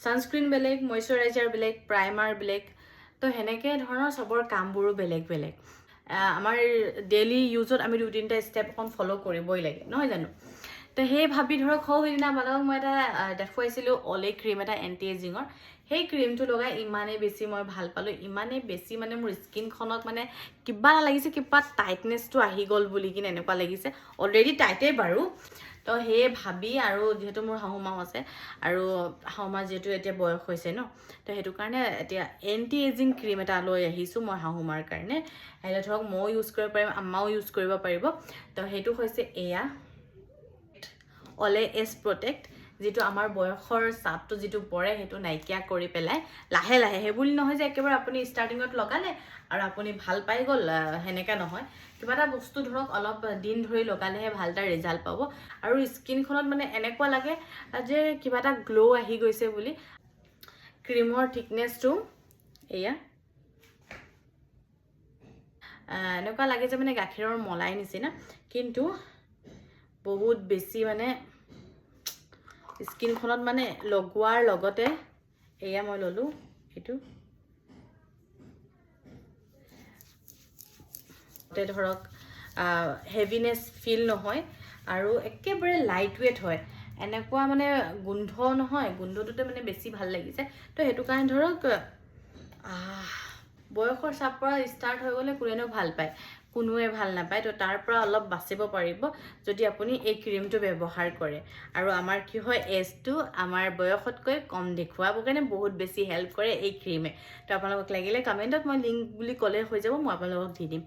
Sunscreen বেলেগ, moisturiser বেলেগ, primer বেলেগ, তো সেনেকৈ ধৰণৰ চবৰ কামবোৰো বেলেগ বেলেগ। আমাৰ ডেইলি ইউজত আমি 2-3টা ষ্টেপ অকণ ফ'ল' কৰিবই লাগে, নহয় জানো? তো সেই ভাবি ধৰক সেইদিনা আপোনালোকক মই এটা দেখুৱাইছিলোঁ অলে ক্ৰীম এটা এণ্টি এজিঙৰ। সেই ক্ৰীমটো লগাই ইমানেই বেছি মই ভাল পালোঁ, ইমানেই বেছি মানে মোৰ স্কিনখনত মানে কিবা লাগিছে, কিবা টাইটনেছটো আহি গ'ল বুলি কিনে এনেকুৱা লাগিছে। অলৰেডি টাইটেই বাৰু। তো সেয়ে ভাবি, আৰু যিহেতু মোৰ শাহুমাও আছে, আৰু শাহুমাৰ যিহেতু এতিয়া বয়স হৈছে ন, তো সেইটো কাৰণে এতিয়া এণ্টি এজিং ক্ৰীম এটা লৈ আহিছোঁ মই শাহুমাৰ কাৰণে। আহিলে ধৰক ময়ো ইউজ কৰিব পাৰিম, আম্মাও ইউজ কৰিব পাৰিব। তো সেইটো হৈছে এয়া অলে এজ প্ৰটেক্ট, যিটো আমাৰ বয়সৰ চাপটো যিটো পৰে সেইটো নাইকিয়া কৰি পেলাই লাহে লাহে, সেইবুলি নহয় যে একেবাৰে আপুনি ষ্টাৰ্টিঙত লগালে আৰু আপুনি ভাল পাই গ'ল, সেনেকৈ নহয়। কিবা এটা বস্তু ধৰক অলপ দিন ধৰি লগালেহে ভাল এটা ৰিজাল্ট পাব, আৰু স্কিনখনত মানে এনেকুৱা লাগে যে কিবা এটা গ্ল' আহি গৈছে বুলি। ক্ৰীমৰ থিকনেছটো এয়া এনেকুৱা লাগে যে মানে গাখীৰৰ মলাই নিচিনা, কিন্তু বহুত বেছি মানে স্কিনখনত মানে লগোৱাৰ লগতে এয়া মই ল'লোঁ, এইটো ধৰক হেভিনেছ ফিল নহয়, আৰু একেবাৰে লাইট ৱেইট হয়। এনেকুৱা মানে গোন্ধ নহয়, গোন্ধটোতে মানে বেছি ভাল লাগিছে। তো সেইটো কাৰণে ধৰক বয়সৰ চাপ পৰা ষ্টাৰ্ট হৈ গ'লে কোনেও ভাল পায়, কোনোৱে ভাল নাপায়। তো তাৰ পৰা অলপ বাচিব পাৰিব যদি আপুনি এই ক্ৰীমটো ব্যৱহাৰ কৰে। আৰু আমাৰ কি হয়, এজটো আমাৰ বয়সতকৈ কম দেখুৱাবৰ কাৰণে বহুত বেছি হেল্প কৰে এই ক্ৰীমে। তো আপোনালোকক লাগিলে কমেণ্টত মই লিংক বুলি ক'লে হৈ যাব, মই আপোনালোকক দি দিম।